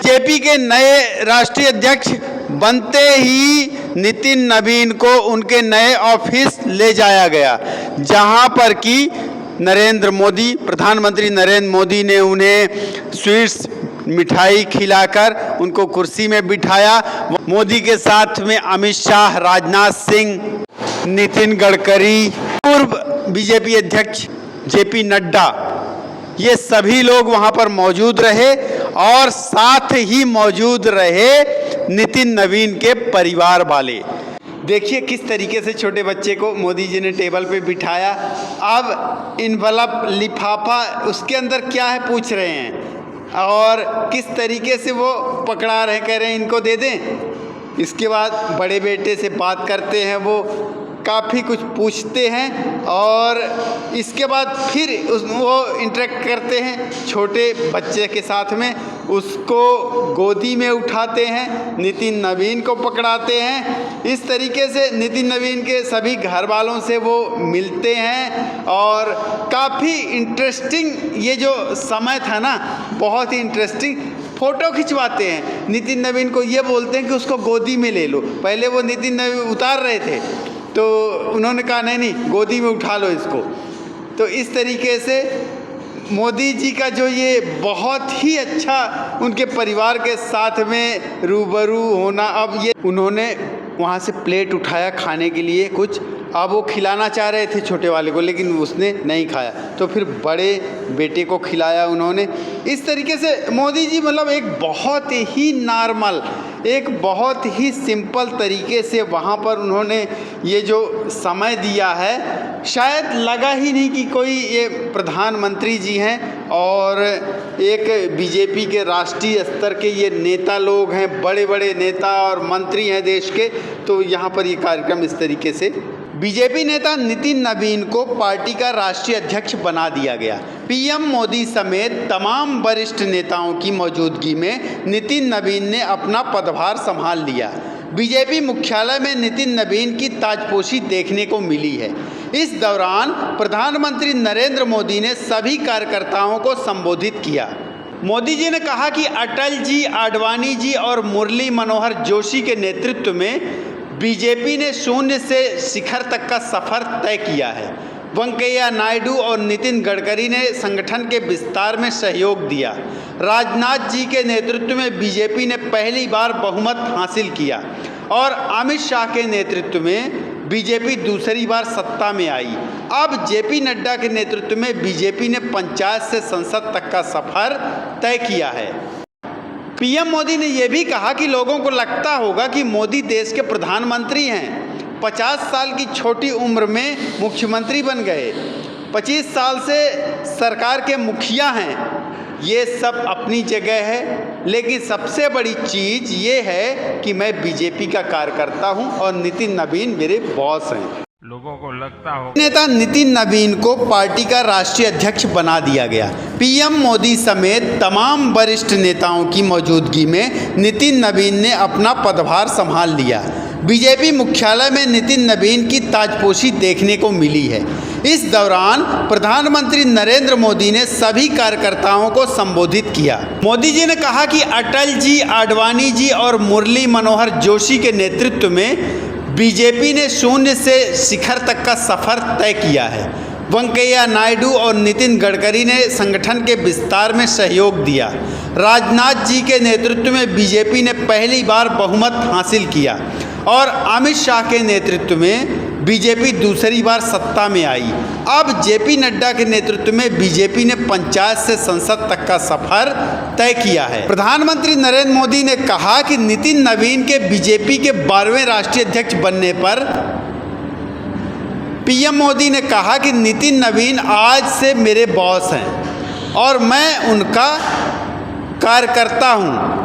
BJP के नए राष्ट्रीय अध्यक्ष बनते ही नितिन नवीन को उनके नए ऑफिस ले जाया गया, जहां पर कि प्रधानमंत्री नरेंद्र मोदी ने उन्हें स्वीट्स मिठाई खिलाकर उनको कुर्सी में बिठाया। मोदी के साथ में अमित शाह, राजनाथ सिंह, नितिन गडकरी, पूर्व बीजेपी अध्यक्ष जेपी नड्डा, ये सभी लोग वहां पर मौजूद रहे और साथ ही मौजूद रहे नितिन नवीन के परिवार वाले। देखिए किस तरीके से छोटे बच्चे को मोदी जी ने टेबल पे बिठाया। अब इनवलप लिफाफा उसके अंदर क्या है पूछ रहे हैं और किस तरीके से वो पकड़ा रहे, कह रहे हैं इनको दे दें। इसके बाद बड़े बेटे से बात करते हैं, वो काफ़ी कुछ पूछते हैं और इसके बाद फिर वो इंटरेक्ट करते हैं छोटे बच्चे के साथ में, उसको गोदी में उठाते हैं, नितिन नवीन को पकड़ाते हैं। इस तरीके से नितिन नवीन के सभी घर वालों से वो मिलते हैं और काफ़ी इंटरेस्टिंग ये जो समय था ना, बहुत ही इंटरेस्टिंग। फ़ोटो खिंचवाते हैं, नितिन नवीन को ये बोलते हैं कि उसको गोदी में ले लो। पहले वो नितिन नवीन उतार रहे थे तो उन्होंने कहा नहीं गोदी में उठा लो इसको। तो इस तरीके से मोदी जी का जो ये बहुत ही अच्छा उनके परिवार के साथ में रूबरू होना, अब ये उन्होंने वहाँ से प्लेट उठाया खाने के लिए कुछ, अब वो खिलाना चाह रहे थे छोटे वाले को लेकिन उसने नहीं खाया, तो फिर बड़े बेटे को खिलाया उन्होंने। इस तरीके से मोदी जी मतलब एक बहुत ही नॉर्मल, एक बहुत ही सिंपल तरीके से वहाँ पर उन्होंने ये जो समय दिया है, शायद लगा ही नहीं कि कोई ये प्रधानमंत्री जी हैं और एक बीजेपी के राष्ट्रीय स्तर के ये नेता लोग हैं, बड़े बड़े नेता और मंत्री हैं देश के। तो यहाँ पर ये कार्यक्रम इस तरीके से बीजेपी नेता नितिन नवीन को पार्टी का राष्ट्रीय अध्यक्ष बना दिया गया। पीएम मोदी समेत तमाम वरिष्ठ नेताओं की मौजूदगी में नितिन नवीन ने अपना पदभार संभाल लिया। बीजेपी मुख्यालय में नितिन नवीन की ताजपोशी देखने को मिली है। इस दौरान प्रधानमंत्री नरेंद्र मोदी ने सभी कार्यकर्ताओं को संबोधित किया। मोदी जी ने कहा कि अटल जी, आडवाणी जी और मुरली मनोहर जोशी के नेतृत्व में बीजेपी ने शून्य से शिखर तक का सफर तय किया है। वेंकैया नायडू और नितिन गडकरी ने संगठन के विस्तार में सहयोग दिया। राजनाथ जी के नेतृत्व में बीजेपी ने पहली बार बहुमत हासिल किया और अमित शाह के नेतृत्व में बीजेपी दूसरी बार सत्ता में आई। अब जेपी नड्डा के नेतृत्व में बीजेपी ने पंचायत से संसद तक का सफर तय किया है। पीएम मोदी ने यह भी कहा कि लोगों को लगता होगा कि मोदी देश के प्रधानमंत्री हैं। 50 साल की छोटी उम्र में मुख्यमंत्री बन गए, 25 साल से सरकार के मुखिया हैं। ये सब अपनी जगह है, लेकिन सबसे बड़ी चीज़ ये है कि मैं बीजेपी का कार्यकर्ता हूं और नितिन नवीन मेरे बॉस हैं। लोगों को लगता हो नेता नितिन नवीन को पार्टी का राष्ट्रीय अध्यक्ष बना दिया गया। पीएम मोदी समेत तमाम वरिष्ठ नेताओं की मौजूदगी में नितिन नवीन ने अपना पदभार संभाल लिया। बीजेपी मुख्यालय में नितिन नवीन की ताजपोशी देखने को मिली है। इस दौरान प्रधानमंत्री नरेंद्र मोदी ने सभी कार्यकर्ताओं को संबोधित किया। मोदी जी ने कहा कि अटल जी, आडवाणी जी और मुरली मनोहर जोशी के नेतृत्व में बीजेपी ने शून्य से शिखर तक का सफर तय किया है। वेंकैया नायडू और नितिन गडकरी ने संगठन के विस्तार में सहयोग दिया। राजनाथ जी के नेतृत्व में बीजेपी ने पहली बार बहुमत हासिल किया और अमित शाह के नेतृत्व में बीजेपी दूसरी बार सत्ता में आई। अब जेपी नड्डा के नेतृत्व में बीजेपी ने पंचायत से संसद तक का सफर तय किया है। प्रधानमंत्री नरेंद्र मोदी ने कहा कि नितिन नवीन के बीजेपी के 12वें राष्ट्रीय अध्यक्ष बनने पर पीएम मोदी ने कहा कि नितिन नवीन आज से मेरे बॉस हैं और मैं उनका कार्यकर्ता हूं।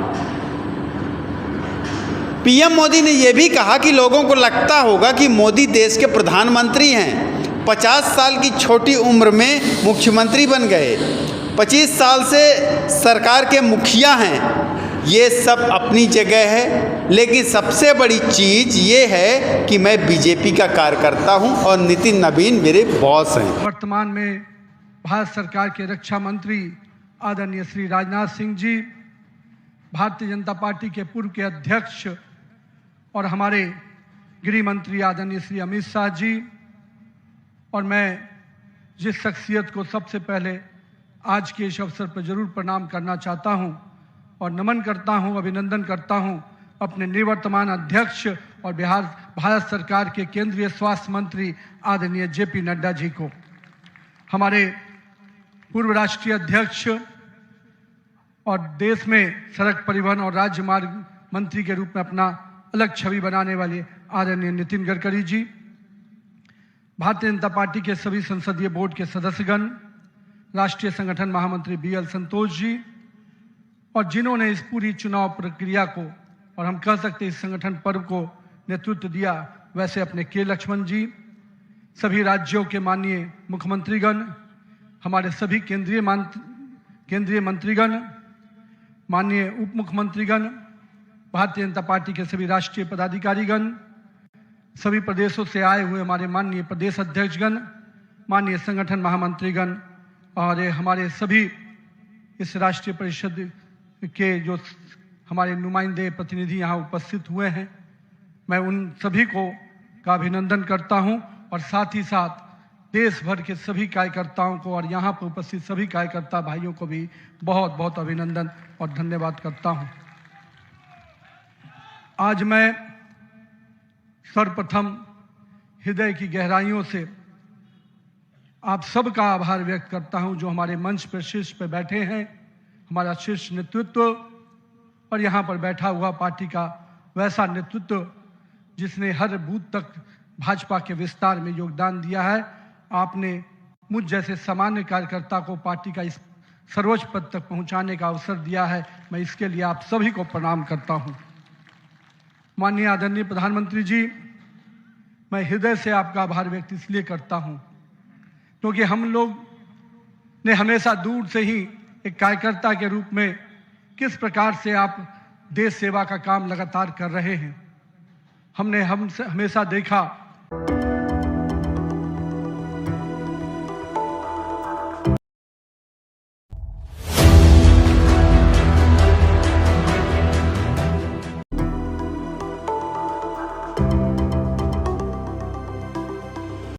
पीएम मोदी ने यह भी कहा कि लोगों को लगता होगा कि मोदी देश के प्रधानमंत्री हैं। 50 साल की छोटी उम्र में मुख्यमंत्री बन गए, 25 साल से सरकार के मुखिया हैं। ये सब अपनी जगह है, लेकिन सबसे बड़ी चीज़ ये है कि मैं बीजेपी का कार्यकर्ता हूं और नितिन नवीन मेरे बॉस हैं। वर्तमान में भारत सरकार के रक्षा मंत्री आदरणीय श्री राजनाथ सिंह जी, भारतीय जनता पार्टी के पूर्व के अध्यक्ष और हमारे गृह मंत्री आदरणीय श्री अमित शाह जी, और मैं जिस शख्सियत को सबसे पहले आज के इस अवसर पर जरूर प्रणाम करना चाहता हूं और नमन करता हूं, अभिनंदन करता हूं अपने निवर्तमान अध्यक्ष और भारत सरकार के केंद्रीय स्वास्थ्य मंत्री आदरणीय जेपी नड्डा जी को, हमारे पूर्व राष्ट्रीय अध्यक्ष और देश में सड़क परिवहन और राज्य मार्ग मंत्री के रूप में अपना अलग छवि बनाने वाले आदरणीय नितिन गडकरी जी, भारतीय जनता पार्टी के सभी संसदीय बोर्ड के सदस्यगण, राष्ट्रीय संगठन महामंत्री BL संतोष जी, और जिन्होंने इस पूरी चुनाव प्रक्रिया को और हम कह सकते इस संगठन पर्व को नेतृत्व दिया, वैसे अपने के लक्ष्मण जी, सभी राज्यों के माननीय मुख्यमंत्रीगण, हमारे सभी केंद्रीय मंत्रीगण, माननीय उप मुख्यमंत्रीगण, भारतीय जनता पार्टी के सभी राष्ट्रीय पदाधिकारीगण, सभी प्रदेशों से आए हुए हमारे माननीय प्रदेश अध्यक्षगण, माननीय संगठन महामंत्रीगण और हमारे सभी इस राष्ट्रीय परिषद के जो हमारे नुमाइंदे प्रतिनिधि यहाँ उपस्थित हुए हैं, मैं उन सभी को का अभिनंदन करता हूँ और साथ ही साथ देश भर के सभी कार्यकर्ताओं को और यहाँ पर उपस्थित सभी कार्यकर्ता भाइयों को भी बहुत बहुत अभिनंदन और धन्यवाद करता हूँ। आज मैं सर्वप्रथम हृदय की गहराइयों से आप सबका आभार व्यक्त करता हूं जो हमारे मंच पर शीर्ष पर बैठे हैं, हमारा शीर्ष नेतृत्व और यहाँ पर बैठा हुआ पार्टी का वैसा नेतृत्व जिसने हर बूथ तक भाजपा के विस्तार में योगदान दिया है। आपने मुझ जैसे सामान्य कार्यकर्ता को पार्टी का इस सर्वोच्च पद तक पहुंचाने का अवसर दिया है, मैं इसके लिए आप सभी को प्रणाम करता हूं। माननीय आदरणीय प्रधानमंत्री जी, मैं हृदय से आपका आभार व्यक्त इसलिए करता हूं क्योंकि हम लोग ने हमेशा दूर से ही एक कार्यकर्ता के रूप में किस प्रकार से आप देश सेवा का काम लगातार कर रहे हैं, हमने हमेशा देखा